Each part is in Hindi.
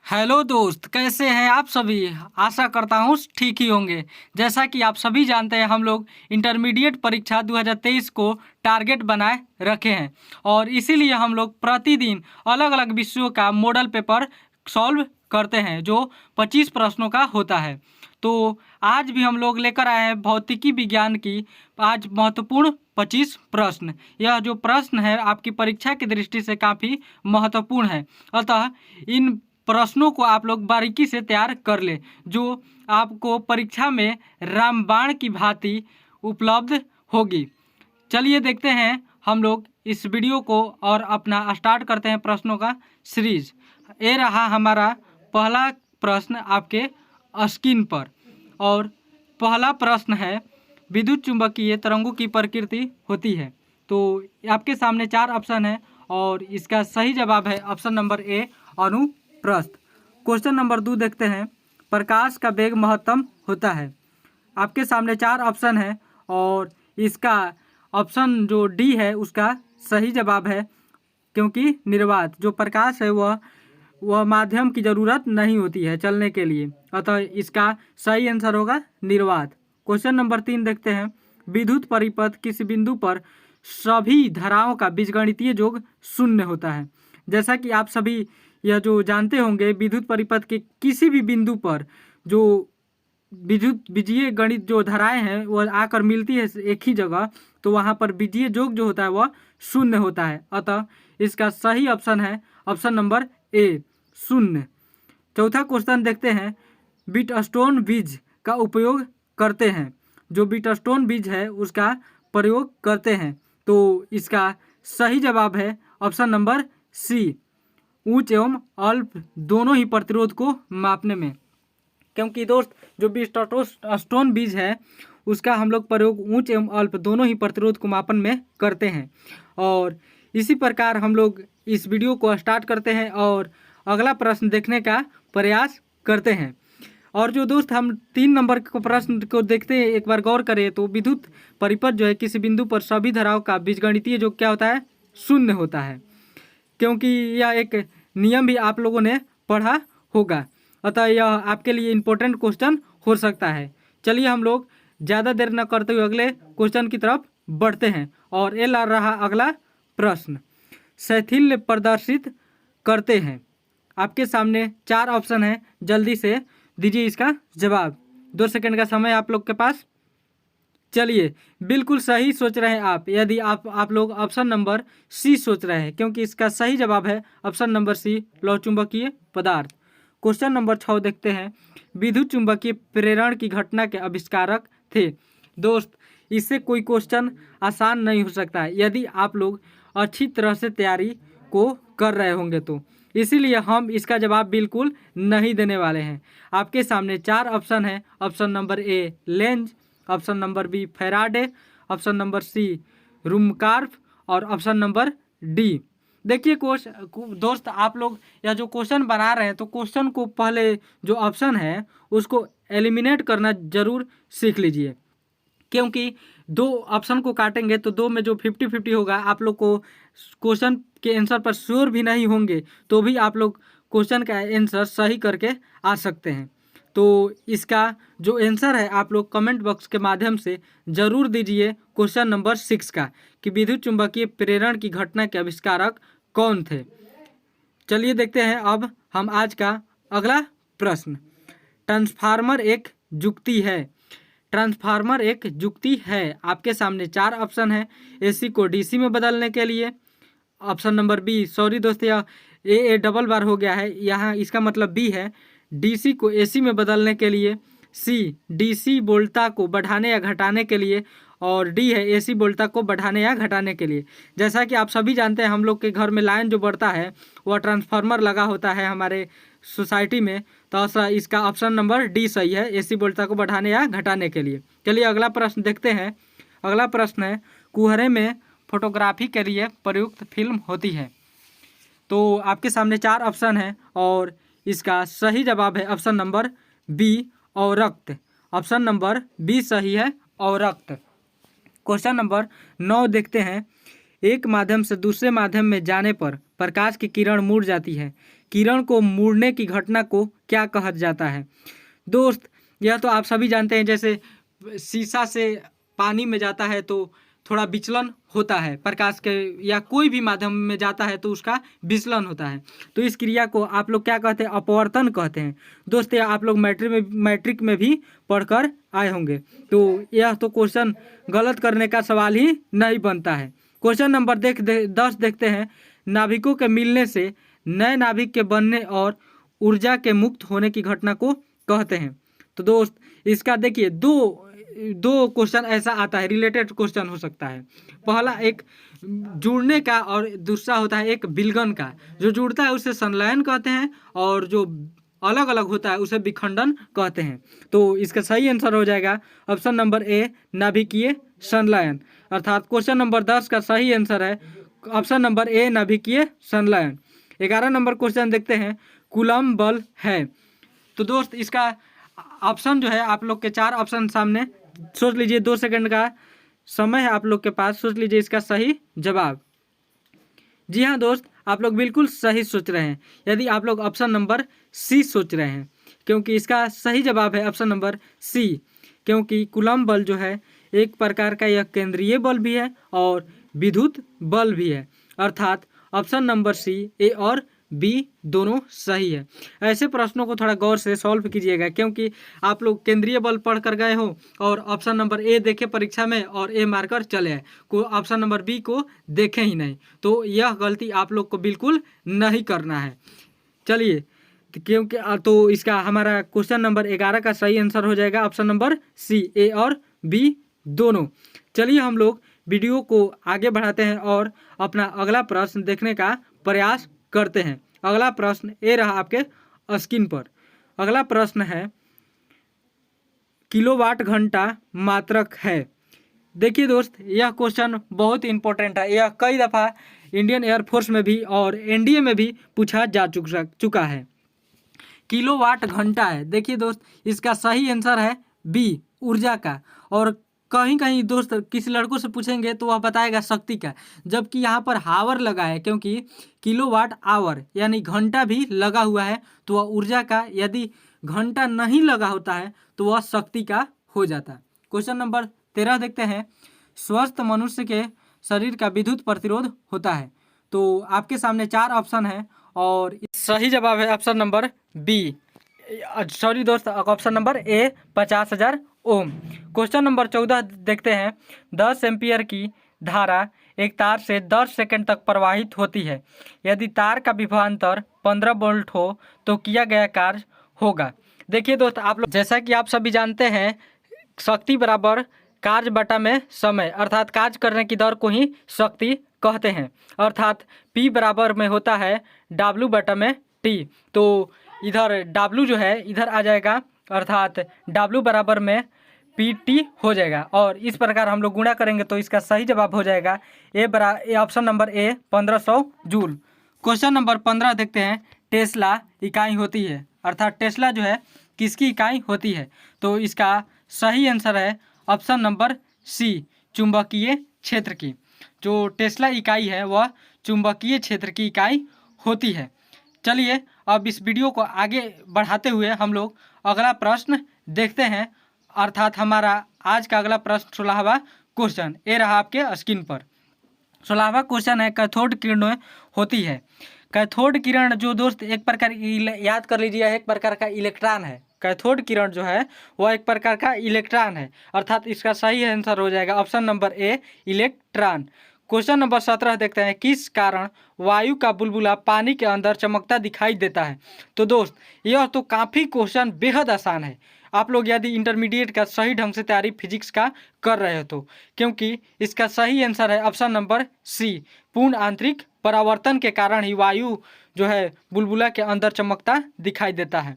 हेलो दोस्त, कैसे हैं आप सभी। आशा करता हूँ ठीक ही होंगे। जैसा कि आप सभी जानते हैं, हम लोग इंटरमीडिएट परीक्षा 2023 को टारगेट बनाए रखे हैं और इसीलिए हम लोग प्रतिदिन अलग अलग विषयों का मॉडल पेपर सॉल्व करते हैं जो 25 प्रश्नों का होता है। तो आज भी हम लोग लेकर आए हैं भौतिकी विज्ञान की आज महत्वपूर्ण 25 प्रश्न। यह जो प्रश्न है आपकी परीक्षा की दृष्टि से काफ़ी महत्वपूर्ण है, अतः इन प्रश्नों को आप लोग बारीकी से तैयार कर ले जो आपको परीक्षा में रामबाण की भांति उपलब्ध होगी। चलिए देखते हैं हम लोग इस वीडियो को और अपना स्टार्ट करते हैं प्रश्नों का सीरीज। ये रहा हमारा पहला प्रश्न आपके स्क्रीन पर और पहला प्रश्न है, विद्युत चुंबकीय तरंगों की प्रकृति होती है। तो आपके सामने 4 ऑप्शन है और इसका सही जवाब है ऑप्शन नंबर ए अनुप्रस्थ। क्वेश्चन नंबर 2 देखते हैं, प्रकाश का वेग महत्तम होता है। आपके सामने 4 ऑप्शन है और इसका ऑप्शन जो डी है उसका सही जवाब है, क्योंकि निर्वात जो प्रकाश है वह माध्यम की ज़रूरत नहीं होती है चलने के लिए, अतः इसका सही आंसर होगा निर्वात। क्वेश्चन नंबर 3 देखते हैं, विद्युत परिपथ किसी बिंदु पर सभी धाराओं का बीजगणितीय योग शून्य होता है। जैसा कि आप सभी यह जो जानते होंगे, विद्युत परिपथ के किसी भी बिंदु पर जो बीजीय गणित जो धाराएं हैं वह आकर मिलती है एक ही जगह, तो वहाँ पर बीजीय योग जो होता है वह शून्य होता है, अतः इसका सही ऑप्शन है ऑप्शन नंबर ए शून्य। चौथा क्वेश्चन देखते हैं, बीटस्टोन बीज का उपयोग करते हैं। जो बीटस्टोन बीज है उसका प्रयोग करते हैं, तो इसका सही जवाब है ऑप्शन नंबर सी, ऊंच एवं अल्प दोनों ही प्रतिरोध को मापने में। क्योंकि दोस्त जो बीटस्टोन बीज है उसका हम लोग प्रयोग ऊंच एवं अल्प दोनों ही प्रतिरोध को मापन में करते हैं। और इसी प्रकार हम लोग इस वीडियो को स्टार्ट करते हैं और अगला प्रश्न देखने का प्रयास करते हैं। और जो दोस्त हम 3 नंबर के प्रश्न को देखते हैं, एक बार गौर करें तो विद्युत परिपथ जो है किसी बिंदु पर सभी धाराओं का बीजगणितीय जो क्या होता है शून्य होता है, क्योंकि यह एक नियम भी आप लोगों ने पढ़ा होगा, अतः यह आपके लिए इम्पोर्टेंट क्वेश्चन हो सकता है। चलिए हम लोग ज़्यादा देर न करते हुए अगले क्वेश्चन की तरफ बढ़ते हैं और ये ला रहा अगला प्रश्न, शैथिल्य प्रदर्शित करते हैं। आपके सामने 4 ऑप्शन है, जल्दी से दीजिए इसका जवाब। 2 सेकंड का समय आप लोग के पास। चलिए, बिल्कुल सही सोच रहे हैं आप यदि आप लोग ऑप्शन नंबर सी सोच रहे हैं, क्योंकि इसका सही जवाब है ऑप्शन नंबर सी, लौह चुंबकीय पदार्थ। क्वेश्चन नंबर 6 देखते हैं, विद्युत चुंबकीय प्रेरण की घटना के आविष्कारक थे। दोस्त इससे कोई क्वेश्चन आसान नहीं हो सकता है यदि आप लोग अच्छी तरह से तैयारी को कर रहे होंगे, तो इसीलिए हम इसका जवाब बिल्कुल नहीं देने वाले हैं। आपके सामने 4 ऑप्शन है, option number A Lenz, option number B Faraday, option number C Ruhmkorff और ऑप्शन नंबर डी। देखिए दोस्त, आप लोग यह जो क्वेश्चन बना रहे हैं तो क्वेश्चन को पहले जो ऑप्शन है उसको एलिमिनेट करना जरूर सीख लीजिए, क्योंकि 2 ऑप्शन को काटेंगे तो 2 में जो 50-50 होगा, आप लोग को क्वेश्चन के आंसर पर श्योर भी नहीं होंगे तो भी आप लोग क्वेश्चन का आंसर सही करके आ सकते हैं। तो इसका जो आंसर है आप लोग कमेंट बॉक्स के माध्यम से ज़रूर दीजिए क्वेश्चन नंबर 6 का, कि विद्युत चुंबकीय प्रेरण की घटना के आविष्कारक कौन थे। चलिए देखते हैं अब हम आज का अगला प्रश्न, ट्रांसफार्मर एक जुक्ति है। ट्रांसफार्मर एक जुक्ति है। आपके सामने 4 ऑप्शन है, एसी को डीसी में बदलने के लिए, ऑप्शन नंबर बी, सॉरी दोस्त यह ए डबल बार हो गया है, यहाँ इसका मतलब बी है, डीसी को एसी में बदलने के लिए, सी डीसी वोल्टता को बढ़ाने या घटाने के लिए, और डी है एसी वोल्टता को बढ़ाने या घटाने के लिए। जैसा कि आप सभी जानते हैं, हम लोग के घर में लाइन जो बढ़ता है वह ट्रांसफार्मर लगा होता है हमारे सोसाइटी में, तो इसका ऑप्शन नंबर डी सही है, एसी वोल्टता को बढ़ाने या घटाने के लिए। चलिए अगला प्रश्न देखते हैं। अगला प्रश्न है, कुहरे में फोटोग्राफी के लिए प्रयुक्त फिल्म होती है। तो आपके सामने 4 ऑप्शन है और इसका सही जवाब है ऑप्शन नंबर बी अवरक्त। ऑप्शन नंबर बी सही है, अवरक्त। क्वेश्चन नंबर 9 देखते हैं, एक माध्यम से दूसरे माध्यम में जाने पर प्रकाश की किरण मुड़ जाती है, किरण को मुड़ने की घटना को क्या कहा जाता है? दोस्त यह तो आप सभी जानते हैं, जैसे शीशा से पानी में जाता है तो थोड़ा विचलन होता है, प्रकाश के या कोई भी माध्यम में जाता है तो उसका विचलन होता है। तो इस क्रिया को आप लोग क्या कहते हैं? अपवर्तन कहते हैं। दोस्त यह आप लोग मैट्रिक में भी पढ़कर आए होंगे। तो यह तो क्वेश्चन गलत करने का सवाल ही नहीं बनता है। क्वेश्चन नंबर 10 देखते हैं। नाभिकों के मिलने से नए नाभिक के बनने और ऊर्जा के मुक्त होने की घटना को कहते हैं। तो दोस्त इसका देखिए दो क्वेश्चन ऐसा आता है, रिलेटेड क्वेश्चन हो सकता है। पहला एक जुड़ने का और दूसरा होता है एक विलगन का। जो जुड़ता है उसे संलयन कहते हैं और जो अलग अलग होता है उसे विखंडन कहते हैं। तो इसका सही आंसर हो जाएगा ऑप्शन नंबर ए, नाभिकीय संलयन। अर्थात क्वेश्चन नंबर 10 का सही आंसर है ऑप्शन नंबर ए, नाभिकीय संलयन। 11 नंबर क्वेश्चन देखते हैं। कूलम्ब बल है। तो दोस्त इसका ऑप्शन जो है, आप लोग के 4 ऑप्शन सामने सोच लीजिए, 2 सेकंड का समय है आप लोग के पास, सोच लीजिए इसका सही जवाब। जी हाँ दोस्त, आप लोग बिल्कुल सही सोच रहे हैं यदि आप लोग ऑप्शन नंबर सी सोच रहे हैं, क्योंकि इसका सही जवाब है ऑप्शन नंबर सी। क्योंकि कूलम्ब बल जो है एक प्रकार का यह केंद्रीय बल भी है और विद्युत बल भी है। अर्थात ऑप्शन नंबर सी, ए और बी दोनों सही है। ऐसे प्रश्नों को थोड़ा गौर से सॉल्व कीजिएगा, क्योंकि आप लोग केंद्रीय बल पढ़ कर गए हो और ऑप्शन नंबर ए देखे परीक्षा में और ए मारकर चले आए, को ऑप्शन नंबर बी को देखे ही नहीं। तो यह गलती आप लोग को बिल्कुल नहीं करना है। चलिए, क्योंकि तो इसका हमारा क्वेश्चन नंबर 11 का सही आंसर हो जाएगा ऑप्शन नंबर सी, ए और बी दोनों। चलिए हम लोग वीडियो को आगे बढ़ाते हैं और अपना अगला प्रश्न देखने का प्रयास करते हैं। अगला प्रश्न ये रहा आपके स्क्रीन पर। अगला प्रश्न है, किलोवाट घंटा मात्रक है। देखिए दोस्त, यह क्वेश्चन बहुत इंपॉर्टेंट है। यह कई दफ़ा इंडियन एयरफोर्स में भी और एनडीए में भी पूछा जा चुका है। किलोवाट घंटा है। देखिए दोस्त, इसका सही आंसर है बी, ऊर्जा का। और कहीं कहीं दोस्त किसी लड़कों से पूछेंगे तो वह बताएगा शक्ति का, जबकि यहाँ पर हावर लगा है, क्योंकि किलोवाट आवर यानी घंटा भी लगा हुआ है तो वह ऊर्जा का। यदि घंटा नहीं लगा होता है तो वह शक्ति का हो जाता। क्वेश्चन नंबर 13 देखते हैं। स्वस्थ मनुष्य के शरीर का विद्युत प्रतिरोध होता है। तो आपके सामने 4 ऑप्शन है और सही जवाब है ऑप्शन नंबर बी, सॉरी दोस्त, option number A 50,000 ohm. Question number 14 देखते हैं। 10 एम्पियर की धारा एक तार से 10 सेकंड तक प्रवाहित होती है। यदि तार का विभवांतर 15 वोल्ट हो तो किया गया कार्य होगा। देखिए दोस्त, आप लोग जैसा कि आप सभी जानते हैं, शक्ति बराबर कार्य बटा में समय, अर्थात कार्य करने की दर को ही शक्ति कहते हैं। अर्थात P बराबर में होता है W बटा में T। तो इधर W जो है इधर आ जाएगा, अर्थात W बराबर में PT हो जाएगा। और इस प्रकार हम लोग गुणा करेंगे तो इसका सही जवाब हो जाएगा ऑप्शन नंबर ए 1500 जूल। क्वेश्चन नंबर 15 देखते हैं। टेस्ला इकाई होती है, अर्थात टेस्ला जो है किसकी इकाई होती है? तो इसका सही आंसर है ऑप्शन नंबर सी, चुंबकीय क्षेत्र की। जो टेस्ला इकाई है वह चुंबकीय क्षेत्र की इकाई होती है। चलिए अब इस वीडियो को आगे बढ़ाते हुए हम लोग अगला प्रश्न देखते हैं, अर्थात हमारा आज का अगला प्रश्न 16वां क्वेश्चन ये रहा आपके स्क्रीन पर। 16वां क्वेश्चन है, कैथोड किरणें होती है। कैथोड किरण जो दोस्त एक प्रकार, याद कर लीजिए, एक प्रकार का इलेक्ट्रॉन है। कैथोड किरण जो है वह एक प्रकार का इलेक्ट्रॉन है, अर्थात इसका सही आंसर हो जाएगा ऑप्शन नंबर ए, इलेक्ट्रॉन। क्वेश्चन नंबर 17 देखते हैं। किस कारण वायु का बुलबुला पानी के अंदर चमकता दिखाई देता है? तो दोस्त यह तो काफ़ी क्वेश्चन बेहद आसान है। आप लोग यदि इंटरमीडिएट का सही ढंग से तैयारी फिजिक्स का कर रहे हो तो, क्योंकि इसका सही आंसर है ऑप्शन नंबर सी, पूर्ण आंतरिक परावर्तन के कारण ही वायु जो है बुलबुला के अंदर चमकता दिखाई देता है।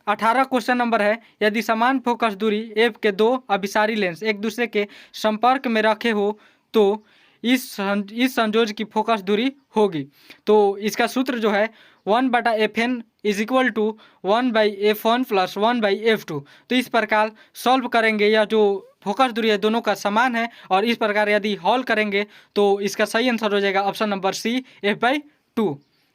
18 क्वेश्चन नंबर है। यदि समान फोकस दूरी एफ के 2 अभिसारी लेंस एक दूसरे के संपर्क में रखे हो तो इस संयोज की फोकस दूरी होगी। तो इसका सूत्र जो है 1/Fn is equal to 1/F1 plus 1/F2। तो इस प्रकार सॉल्व करेंगे, या जो फोकस दूरी है दोनों का समान है, और इस प्रकार यदि हॉल करेंगे तो इसका सही आंसर हो जाएगा option number C, F/2।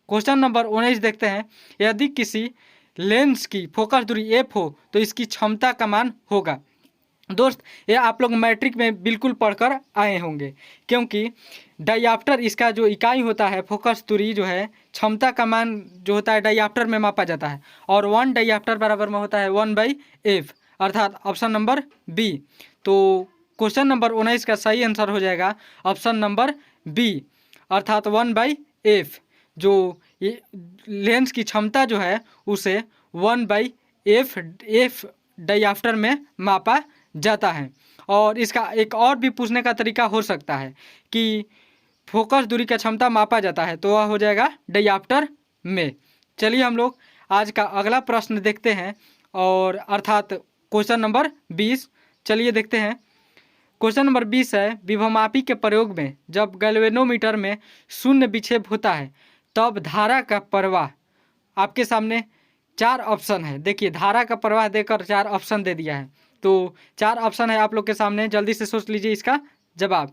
Question number 19 देखते हैं, यदि किसी लेंस की फोकस दूरी f हो तो इसकी क्षमता का मान होगा। दोस्त ये आप लोग मैट्रिक में बिल्कुल पढ़कर आए होंगे, क्योंकि डायऑप्टर इसका जो इकाई होता है, फोकस दूरी जो है, क्षमता का मान जो होता है डायऑप्टर में मापा जाता है, और 1 डायऑप्टर बराबर में होता है 1/f, अर्थात ऑप्शन नंबर बी। तो क्वेश्चन नंबर 19 का सही आंसर हो जाएगा ऑप्शन नंबर बी, अर्थात 1/f। जो ये लेंस की क्षमता जो है उसे 1/f डायऑप्टर में मापा जाता है। और इसका एक और भी पूछने का तरीका हो सकता है कि फोकस दूरी का क्षमता मापा जाता है, तो वह हो जाएगा डायऑप्टर में। चलिए हम लोग आज का अगला प्रश्न देखते हैं, और अर्थात क्वेश्चन नंबर 20। चलिए देखते हैं। क्वेश्चन नंबर 20 है, विभवमापी के प्रयोग में जब गैल्वेनोमीटर में शून्य विक्षेप होता है तब धारा का प्रवाह, आपके सामने 4 ऑप्शन है। देखिए धारा का प्रवाह देकर 4 ऑप्शन दे दिया है, तो 4 ऑप्शन है आप लोग के सामने, जल्दी से सोच लीजिए इसका जवाब।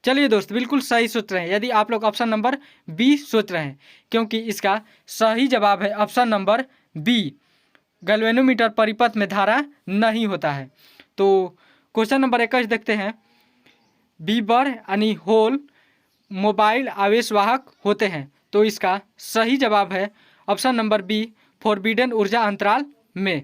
चलिए दोस्त बिल्कुल सही सोच रहे हैं यदि आप लोग ऑप्शन नंबर बी सोच रहे हैं, क्योंकि इसका सही जवाब है ऑप्शन नंबर बी, गैल्वेनोमीटर परिपथ में धारा नहीं होता है। तो क्वेश्चन नंबर 21 देखते हैं, बीबर यानी होल मोबाइल आवेशवाहक होते हैं, तो इसका सही जवाब है ऑप्शन नंबर बी, फॉरबिडन ऊर्जा अंतराल में।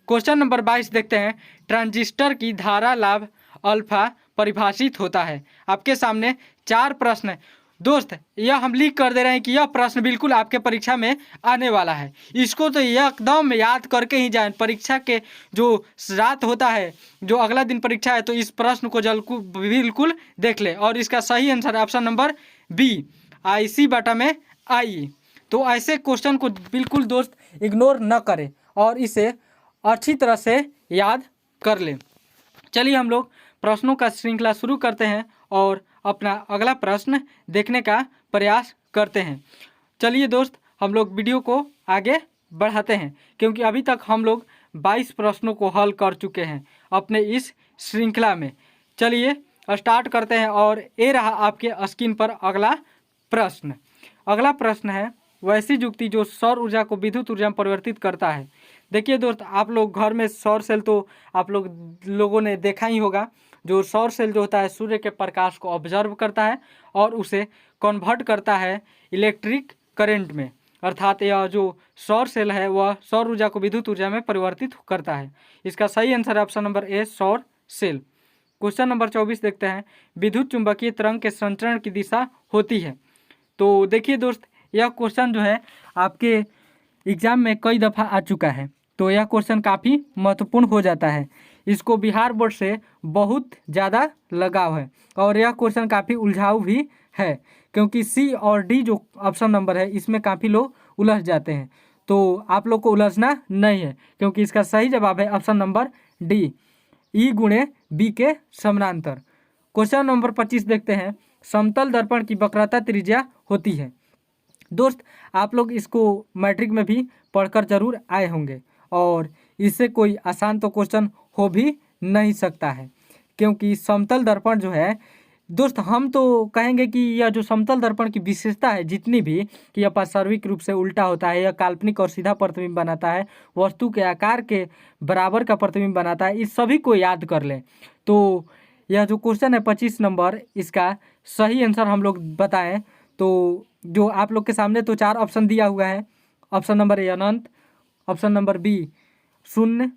क्वेश्चन नंबर 22 देखते हैं, ट्रांजिस्टर की धारा लाभ अल्फा परिभाषित होता है। आपके सामने 4 प्रश्न है दोस्त, यह हम लिख कर दे रहे हैं कि यह प्रश्न बिल्कुल आपके परीक्षा में आने वाला है, इसको तो एकदम याद करके ही जाएं। परीक्षा के जो रात होता है, जो अगला दिन परीक्षा है, तो इस प्रश्न को बिल्कुल देख ले, और इसका सही आंसर है ऑप्शन नंबर बी, IC बटा में आई। तो ऐसे क्वेश्चन को बिल्कुल दोस्त इग्नोर न करें और इसे अच्छी तरह से याद कर लें। चलिए हम लोग प्रश्नों का श्रृंखला शुरू करते हैं और अपना अगला प्रश्न देखने का प्रयास करते हैं। चलिए दोस्त हम लोग वीडियो को आगे बढ़ाते हैं, क्योंकि अभी तक हम लोग 22 प्रश्नों को हल कर चुके हैं अपने इस श्रृंखला में। चलिए स्टार्ट करते हैं, और ये रहा आपके स्क्रीन पर अगला प्रश्न। अगला प्रश्न है, वैसी युक्ति जो सौर ऊर्जा को विद्युत ऊर्जा में परिवर्तित करता है। देखिए दोस्त आप लोग घर में सौर सेल तो आप लोगों ने देखा ही होगा। जो सौर सेल जो होता है सूर्य के प्रकाश को ऑब्जर्व करता है और उसे कन्वर्ट करता है इलेक्ट्रिक करंट में, अर्थात यह जो सौर सेल है वह सौर ऊर्जा को विद्युत ऊर्जा में परिवर्तित करता है। इसका सही आंसर है ऑप्शन नंबर ए, सौर सेल। क्वेश्चन नंबर 24 देखते हैं, विद्युत चुंबकीय तरंग के संचरण की दिशा होती है। तो देखिए दोस्त यह क्वेश्चन जो है आपके एग्जाम में कई दफ़ा आ चुका है, तो यह क्वेश्चन काफ़ी महत्वपूर्ण हो जाता है। इसको बिहार बोर्ड से बहुत ज़्यादा लगाव है, और यह क्वेश्चन काफ़ी उलझाऊ भी है, क्योंकि सी और डी जो ऑप्शन नंबर है इसमें काफ़ी लोग उलझ जाते हैं। तो आप लोग को उलझना नहीं है, क्योंकि इसका सही जवाब है ऑप्शन नंबर डी, ई गुणे बी के समानांतर। क्वेश्चन नंबर 25 देखते हैं, समतल दर्पण की वक्रता त्रिज्या होती है। दोस्त आप लोग इसको मैट्रिक में भी पढ़कर जरूर आए होंगे, और इससे कोई आसान तो क्वेश्चन हो भी नहीं सकता है, क्योंकि समतल दर्पण जो है दोस्त, हम तो कहेंगे कि यह जो समतल दर्पण की विशेषता है जितनी भी, कि यह पार्श्विक रूप से उल्टा होता है, यह काल्पनिक और सीधा प्रतिबिंब बनाता है, वस्तु के आकार के बराबर का प्रतिबिंब बनाता है, इस सभी को याद कर लें। तो यह जो क्वेश्चन है 25 नंबर, इसका सही आंसर हम लोग बताएं तो जो आप लोग के सामने तो 4 ऑप्शन दिया हुआ है। ऑप्शन नंबर ए अनंत, option number B 0,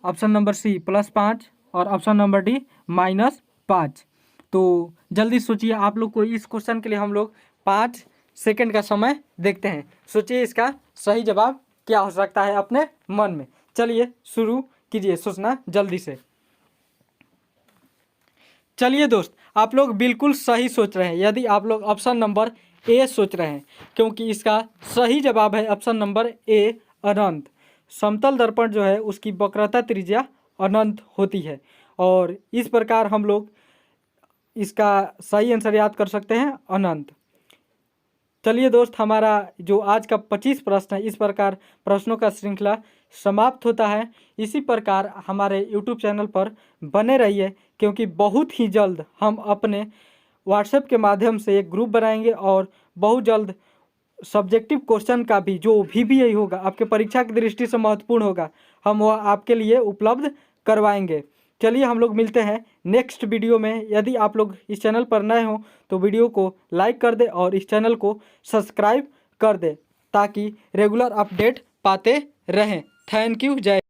option number C +5 और ऑप्शन नंबर डी -5। तो जल्दी सोचिए, आप लोग को इस क्वेश्चन के लिए हम लोग 5 सेकंड का समय देखते हैं। सोचिए इसका सही जवाब क्या हो सकता है अपने मन में। चलिए शुरू कीजिए सोचना जल्दी से। चलिए दोस्त आप लोग बिल्कुल सही सोच रहे हैं यदि आप लोग ऑप्शन नंबर ए सोच रहे हैं, क्योंकि इसका सही जवाब है ऑप्शन नंबर ए, अनंत। समतल दर्पण जो है उसकी वक्रता त्रिज्या अनंत होती है, और इस प्रकार हम लोग इसका सही आंसर याद कर सकते हैं, अनंत। चलिए दोस्त हमारा जो आज का 25 प्रश्न है, इस प्रकार प्रश्नों का श्रृंखला समाप्त होता है। इसी प्रकार हमारे YouTube चैनल पर बने रहिए, क्योंकि बहुत ही जल्द हम अपने व्हाट्सएप के माध्यम से एक ग्रुप बनाएंगे और बहुत जल्द सब्जेक्टिव क्वेश्चन का भी जो VBI होगा, आपके परीक्षा की दृष्टि से महत्वपूर्ण होगा, हम वह आपके लिए उपलब्ध करवाएंगे। चलिए हम लोग मिलते हैं नेक्स्ट वीडियो में। यदि आप लोग इस चैनल पर नए हो तो वीडियो को लाइक कर दें और इस चैनल को सब्सक्राइब कर दें ताकि रेगुलर अपडेट पाते रहें। Thank you. जय